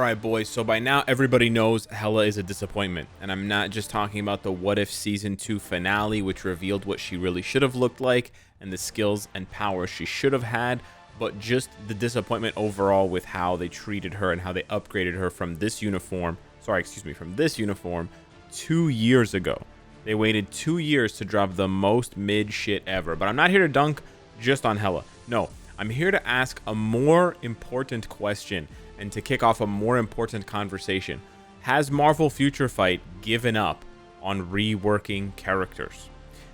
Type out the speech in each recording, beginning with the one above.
Alright boys, so by now everybody knows Hela is a disappointment, and I'm not just talking about the What If Season 2 finale, which revealed what she really should have looked like, and the skills and powers she should have had, but just the disappointment overall with how they treated her and how they upgraded her from this uniform, from this uniform 2 years ago. They waited 2 years to drop the most mid shit ever, but I'm not here to dunk just on Hela. No, I'm here to ask a more important question and to kick off a more important conversation. Has Marvel Future Fight given up on reworking characters?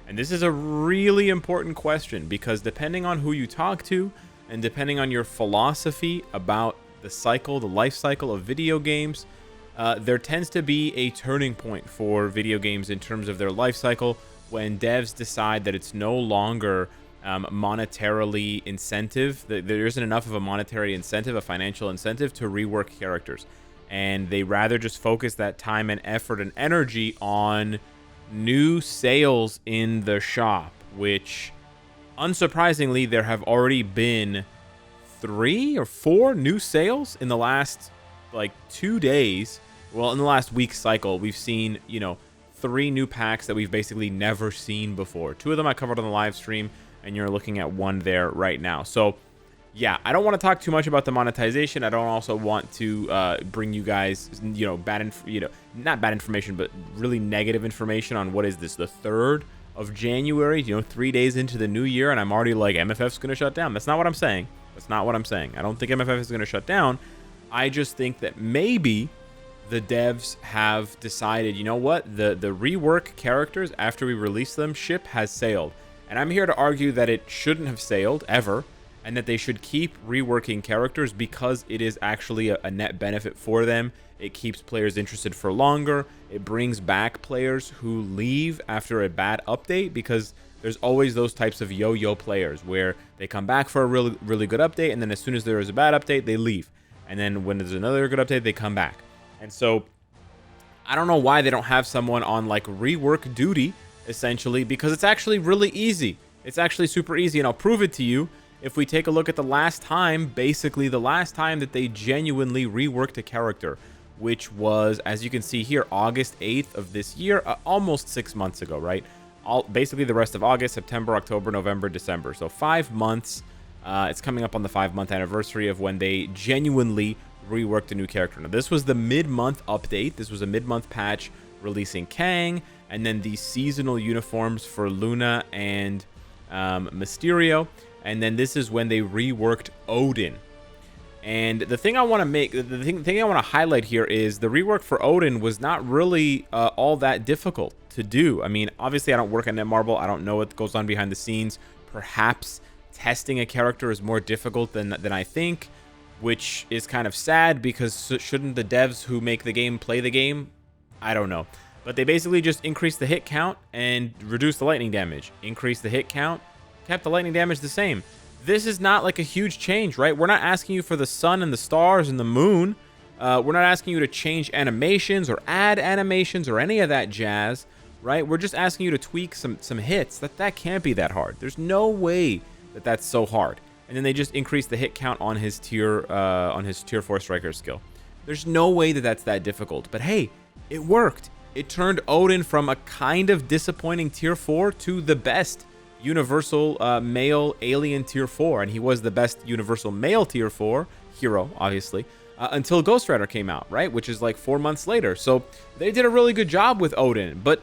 And this is a really important question because depending on who you talk to and depending on your philosophy about the life cycle of video games, there tends to be a turning point for video games in terms of their life cycle when devs decide that it's no longer monetarily incentive. There isn't enough of a monetary incentive, a financial incentive to rework characters. And they rather just focus that time and effort and energy on new sales in the shop, which unsurprisingly, there have already been 3 or 4 new sales in the last like 2 days. Well, in the last week cycle, we've seen, 3 new packs that we've basically never seen before. 2 of them I covered on the live stream, and you're looking at 1 there right now. So yeah, I don't want to talk too much about the monetization. I don't also want to bring you guys, not bad information, but really negative information on what is this, the 3rd of January, 3 days into the new year, and I'm already like, MFF's going to shut down. That's not what I'm saying. That's not what I'm saying. I don't think MFF is going to shut down. I just think that maybe the devs have decided, you know what, the rework characters after we release them, ship has sailed. And I'm here to argue that it shouldn't have sailed, ever, and that they should keep reworking characters because it is actually a net benefit for them. It keeps players interested for longer. It brings back players who leave after a bad update, because there's always those types of yo-yo players where they come back for a really good update, and then as soon as there is a bad update, they leave. And then when there's another good update, they come back. And so I don't know why they don't have someone on like rework duty, essentially, because it's actually really easy. It's actually super easy, and I'll prove it to you if we take a look at the last time, basically the last time that they genuinely reworked a character, which was, as you can see here, August 8th of this year, almost 6 months ago, right? Basically the rest of August, September, October, November, December. So 5 months. It's coming up on the 5-month anniversary of when they genuinely reworked a new character. Now, this was the mid-month update. This was a mid-month patch releasing Kang, and then the seasonal uniforms for Luna and Mysterio. And then this is when they reworked Odin. And the thing I want to highlight here is the rework for Odin was not really all that difficult to do. I mean, obviously I don't work on Netmarble. I don't know what goes on behind the scenes. Perhaps testing a character is more difficult than I think, which is kind of sad, because shouldn't the devs who make the game play the game? I don't know. But they basically just increased the hit count and reduced the lightning damage. Increased the hit count, kept the lightning damage the same. This is not like a huge change, right? We're not asking you for the sun and the stars and the moon. We're not asking you to change animations or add animations or any of that jazz, right? We're just asking you to tweak some hits. That can't be that hard. There's no way that that's so hard. And then they just increased the hit count on his tier 4 striker skill. There's no way that that's that difficult. But hey, it worked. It turned Odin from a kind of disappointing tier 4 to the best universal male alien tier 4, and he was the best universal male tier 4 hero, obviously, until Ghost Rider came out, right, which is like 4 months later. So they did a really good job with Odin. But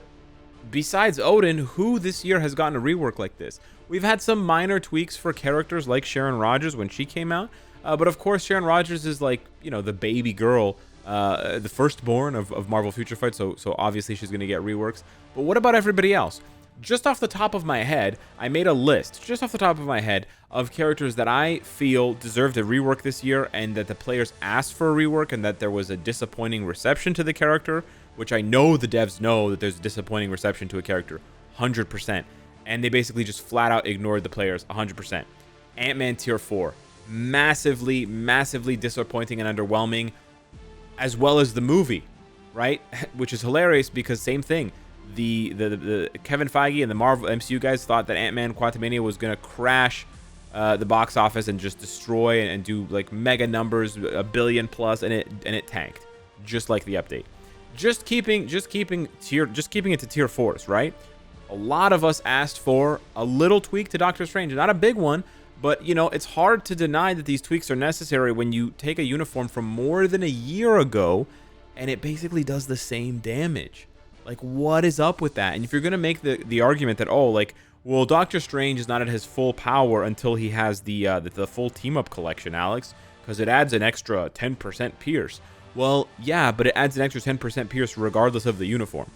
besides Odin, who this year has gotten a rework like this? We've had some minor tweaks for characters like Sharon Rogers when she came out, but of course Sharon Rogers is like, the baby girl, the firstborn of Marvel Future Fight, so obviously she's going to get reworks. But what about everybody else? Just off the top of my head, I made a list, just off the top of my head, of characters that I feel deserved a rework this year, and that the players asked for a rework, and that there was a disappointing reception to the character, which I know the devs know that there's a disappointing reception to a character, 100%. And they basically just flat out ignored the players, 100%. Ant-Man tier 4, massively, massively disappointing and underwhelming, as well as the movie, right? Which is hilarious because same thing. The Kevin Feige and the Marvel MCU guys thought that Ant-Man Quantumania was going to crash the box office and just destroy and do like mega numbers, a billion plus, and it tanked, just like the update. Just keeping it to tier 4s, right? A lot of us asked for a little tweak to Doctor Strange, not a big one, but you know, it's hard to deny that these tweaks are necessary when you take a uniform from more than a year ago and it basically does the same damage. Like, what is up with that? And if you're gonna make the argument that, oh, like, well, Doctor Strange is not at his full power until he has the full team up collection, Alex, because it adds an extra 10% pierce. Well, yeah, but it adds an extra 10% pierce regardless of the uniform.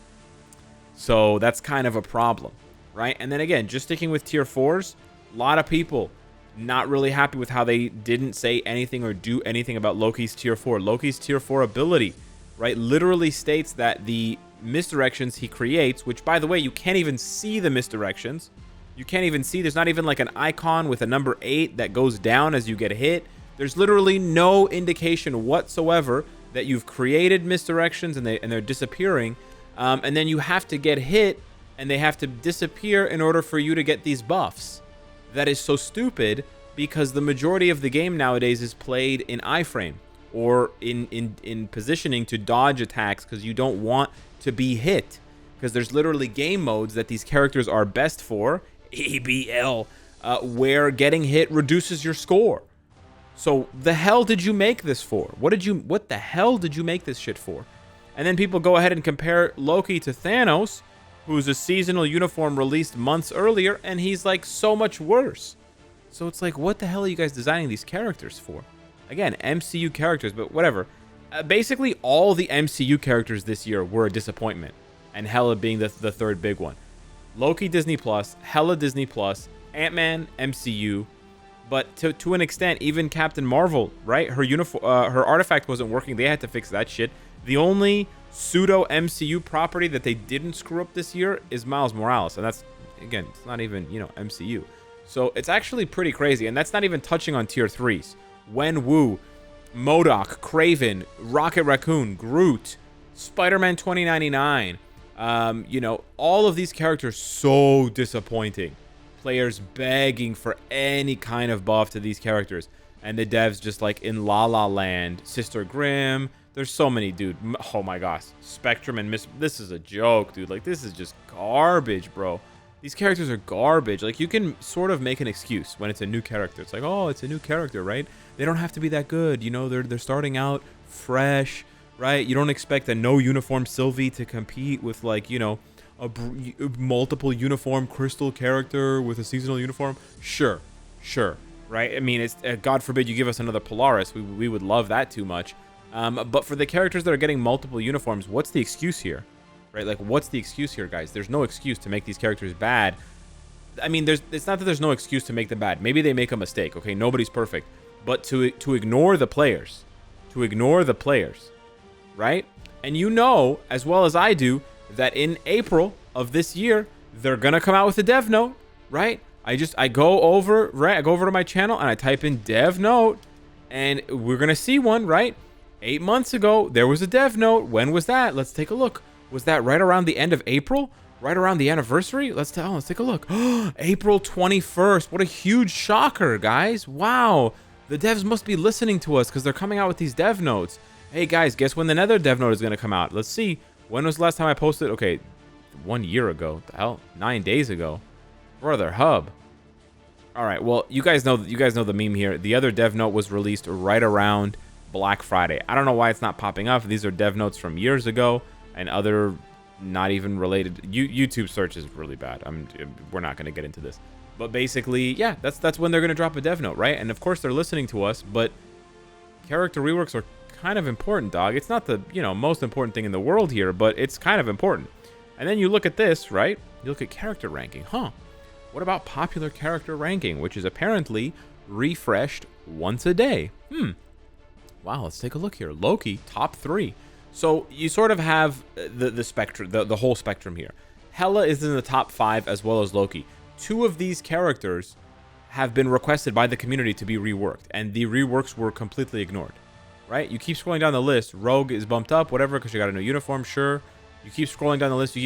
So that's kind of a problem, right? And then again, just sticking with tier 4s, a lot of people not really happy with how they didn't say anything or do anything about Loki's tier 4. Loki's tier 4 ability, right, literally states that the misdirections he creates, which, by the way, you can't even see the misdirections. You can't even see. There's not even like an icon with a number 8 that goes down as you get hit. There's literally no indication whatsoever that you've created misdirections and they're disappearing. And then you have to get hit and they have to disappear in order for you to get these buffs. That is so stupid because the majority of the game nowadays is played in iframe or in positioning to dodge attacks because you don't want to be hit. Because there's literally game modes that these characters are best for, ABL, where getting hit reduces your score. So the hell did you make this for? What the hell did you make this shit for? And then people go ahead and compare Loki to Thanos, who's a seasonal uniform released months earlier, and he's like so much worse. So it's like, what the hell are you guys designing these characters for? Again, MCU characters, but whatever. Basically, all the MCU characters this year were a disappointment, and Hela being the third big one. Loki Disney Plus, Hela Disney Plus, Ant-Man MCU, but to an extent, even Captain Marvel, right? Her her artifact wasn't working. They had to fix that shit. The only pseudo MCU property that they didn't screw up this year is Miles Morales, and that's, again, it's not even, you know, MCU. So it's actually pretty crazy, and that's not even touching on tier 3s. Wenwu, MODOK, Kraven, Rocket Raccoon, Groot, Spider-Man 2099. You know, all of these characters so disappointing. Players begging for any kind of buff to these characters, and the devs just like in La La Land, Sister Grimm. There's so many, dude. Oh my gosh, Spectrum and Miss. This is a joke, dude. Like, this is just garbage, bro. These characters are garbage. Like, you can sort of make an excuse when it's a new character. It's like, oh, it's a new character, right? They don't have to be that good. You know, they're starting out fresh, right? You don't expect a no uniform Sylvie to compete with, like, you know, a multiple uniform Crystal character with a seasonal uniform. Sure, right? I mean, it's God forbid you give us another Polaris. We would love that too much. But for the characters that are getting multiple uniforms, what's the excuse here? Right? Like, what's the excuse here, guys? There's no excuse to make these characters bad. I mean, it's not that there's no excuse to make them bad. Maybe they make a mistake, okay? Nobody's perfect. But to ignore the players, right? And you know, as well as I do, that in April of this year, they're gonna come out with a dev note, right? I go over to my channel and I type in dev note, and we're gonna see one, right? 8 months ago, there was a dev note. When was that? Let's take a look. Was that right around the end of April? Right around the anniversary? Let's take a look. April 21st. What a huge shocker, guys. Wow. The devs must be listening to us because they're coming out with these dev notes. Hey, guys, guess when the Nether dev note is going to come out? Let's see. When was the last time I posted? Okay, 1 year ago. What the hell? 9 days ago. Brother hub. All right, well, you guys know the meme here. The other dev note was released right around Black Friday. I don't know why it's not popping up. These are dev notes from years ago and other not even related. YouTube search is really bad. We're not going to get into this. But basically, yeah, that's when they're going to drop a dev note, right? And of course they're listening to us, but character reworks are kind of important, dog. It's not the, you know, most important thing in the world here, but it's kind of important. And then you look at this, right? You look at character ranking. What about popular character ranking, which is apparently refreshed once a day? Wow, let's take a look here. Loki, top 3. So you sort of have the spectrum, the whole spectrum here. Hela is in the top 5 as well as Loki. 2 of these characters have been requested by the community to be reworked, and the reworks were completely ignored, right? You keep scrolling down the list. Rogue is bumped up, whatever, because you got a new uniform, sure. You keep scrolling down the list.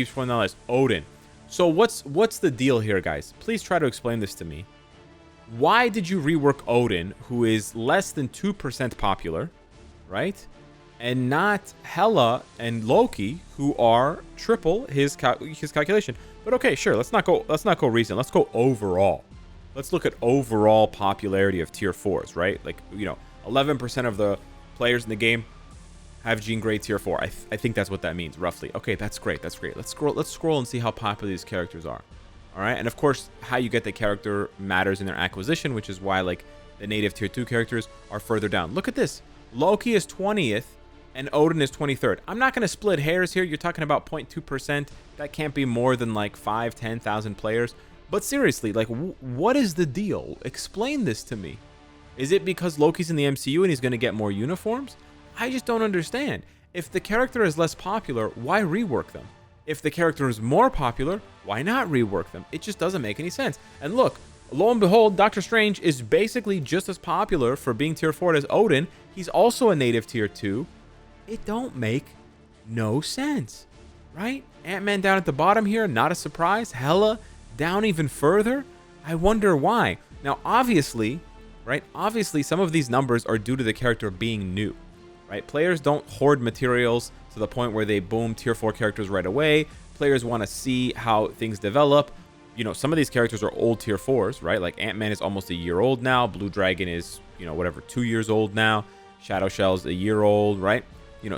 Odin. So what's the deal here, guys? Please try to explain this to me. Why did you rework Odin, who is less than 2% popular, right? And not Hela and Loki, who are triple his calculation. But okay, sure. Let's not go recent. Let's go overall. Let's look at overall popularity of tier 4s, right? Like, 11% of the players in the game have Jean Grey tier 4. I think that's what that means, roughly. Okay, that's great. That's great. Let's scroll and see how popular these characters are. All right, and of course, how you get the character matters in their acquisition, which is why, like, the native tier 2 characters are further down. Look at this. Loki is 20th, and Odin is 23rd. I'm not going to split hairs here. You're talking about 0.2%. That can't be more than, like, 10,000 players. But seriously, like, what is the deal? Explain this to me. Is it because Loki's in the MCU and he's going to get more uniforms? I just don't understand. If the character is less popular, why rework them? If the character is more popular, why not rework them? It just doesn't make any sense. And look, lo and behold, Doctor Strange is basically just as popular for being tier 4 as Odin. He's also a native tier 2. It don't make no sense, right? Ant-Man down at the bottom here, not a surprise. Hela down even further. I wonder why. Now, obviously, right? Obviously, some of these numbers are due to the character being new, right? Players don't hoard materials to the point where they boom tier 4 characters right away. Players want to see how things develop. Some of these characters are old tier 4s, right? Like Ant-Man is almost a year old now. Blue Dragon is, 2 years old now. Shadow Shell's a year old, right?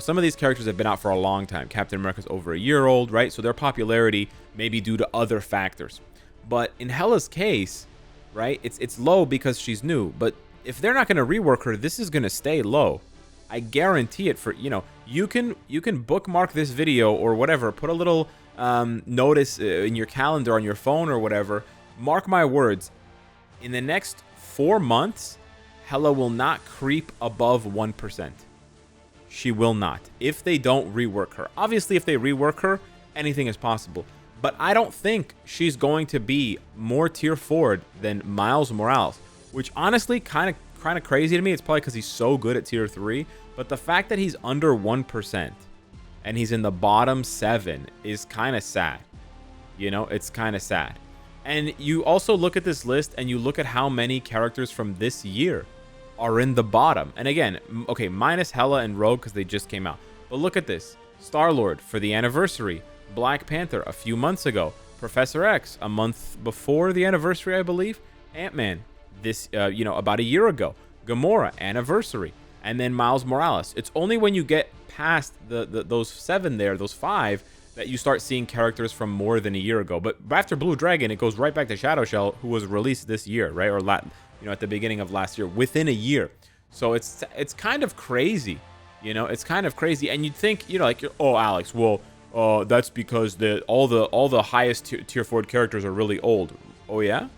Some of these characters have been out for a long time. Captain America's over a year old, right? So their popularity may be due to other factors. But in Hela's case, right, it's low because she's new. But if they're not going to rework her, this is going to stay low. I guarantee it. For you can bookmark this video or whatever. Put a little notice in your calendar on your phone or whatever. Mark my words. In the next 4 months, Hela will not creep above 1%. She will not, if they don't rework her. Obviously, if they rework her, anything is possible. But I don't think she's going to be more tier 4 than Miles Morales, which honestly kind of crazy to me. It's probably because he's so good at tier 3. But the fact that he's under 1% and he's in the bottom 7 is kind of sad. It's kind of sad. And you also look at this list and you look at how many characters from this year are in the bottom. And again, okay, minus Hela and Rogue because they just came out. But look at this. Star-Lord for the anniversary. Black Panther a few months ago. Professor X a month before the anniversary, I believe. Ant-Man this, about a year ago. Gamora, anniversary. And then Miles Morales. It's only when you get past those 7 there, those 5, that you start seeing characters from more than a year ago. But after Blue Dragon, it goes right back to Shadow Shell, who was released this year, right? Or at the beginning of last year, within a year. So it's kind of crazy. It's kind of crazy. And you'd think, oh, Alex, well, that's because all the highest tier 4 characters are really old. Oh yeah?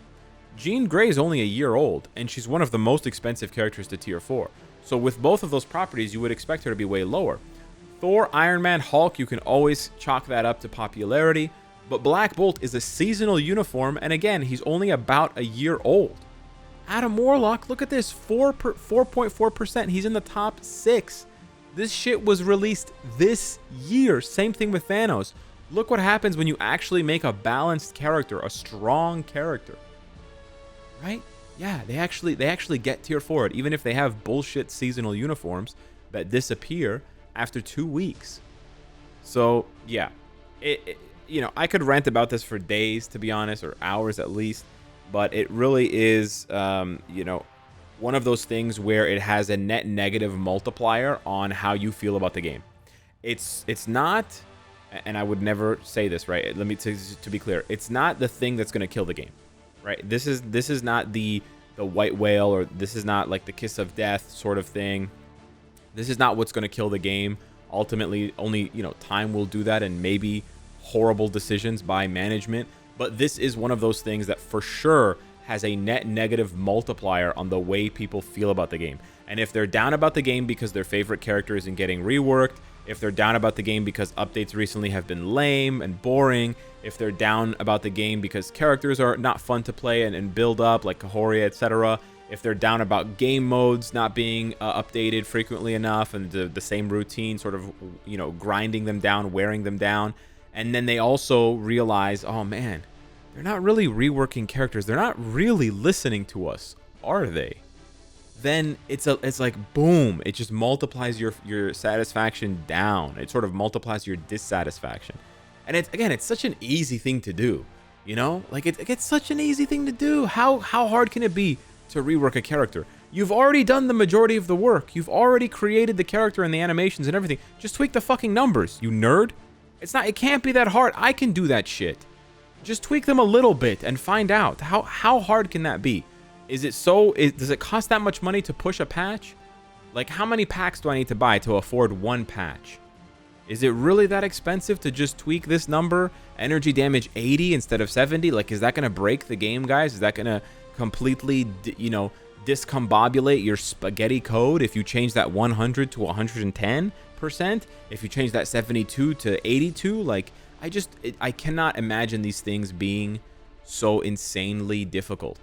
Jean Grey is only a year old, and she's one of the most expensive characters to tier 4. So with both of those properties, you would expect her to be way lower. Thor, Iron Man, Hulk, you can always chalk that up to popularity. But Black Bolt is a seasonal uniform, and again, he's only about a year old. Adam Warlock, look at this, 4.4%. He's in the top 6. This shit was released this year. Same thing with Thanos. Look what happens when you actually make a balanced character, a strong character. Right? Yeah, they actually get tier 4, even if they have bullshit seasonal uniforms that disappear after 2 weeks. So, yeah. I could rant about this for days, to be honest, or hours at least. But it really is, one of those things where it has a net negative multiplier on how you feel about the game. It's not, and I would never say this, right? Let me to be clear. It's not the thing that's going to kill the game, right? This is not the white whale, or this is not like the kiss of death sort of thing. This is not what's going to kill the game. Ultimately, only time will do that, and maybe horrible decisions by management. But this is one of those things that for sure has a net negative multiplier on the way people feel about the game. And if they're down about the game because their favorite character isn't getting reworked, if they're down about the game because updates recently have been lame and boring, if they're down about the game because characters are not fun to play and build up, like Kahoria, etc., if they're down about game modes not being updated frequently enough and the same routine sort of, grinding them down, wearing them down, and then they also realize, oh man, they're not really reworking characters. They're not really listening to us, are they? Then it's like boom, it just multiplies your satisfaction down. It sort of multiplies your dissatisfaction. And it's such an easy thing to do, you know? Like it's such an easy thing to do. How hard can it be to rework a character? You've already done the majority of the work. You've already created the character and the animations and everything. Just tweak the fucking numbers, you nerd. It can't be that hard. I can do that shit. Just tweak them a little bit and find out. How hard can that be? Does it cost that much money to push a patch? Like, how many packs do I need to buy to afford one patch? Is it really that expensive to just tweak this number? Energy damage 80 instead of 70? Like, is that going to break the game, guys? Is that going to completely, discombobulate your spaghetti code if you change that 100 to 110%? If you change that 72 to 82? Like, I cannot imagine these things being so insanely difficult.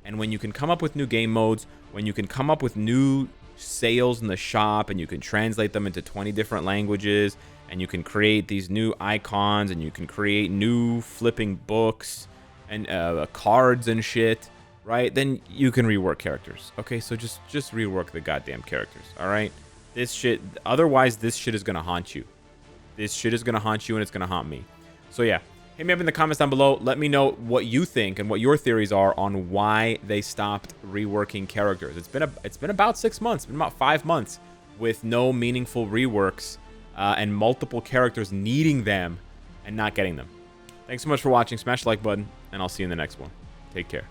And when you can come up with new game modes, when you can come up with new sales in the shop and you can translate them into 20 different languages and you can create these new icons and you can create new flipping books and cards and shit, right? Then you can rework characters. Okay, so just rework the goddamn characters, all right? Otherwise this shit is going to haunt you. This shit is going to haunt you and it's going to haunt me. So yeah. Hit me up in the comments down below. Let me know what you think and what your theories are on why they stopped reworking characters. It's been about 6 months, been about 5 months with no meaningful reworks and multiple characters needing them and not getting them. Thanks so much for watching. Smash the like button, and I'll see you in the next one. Take care.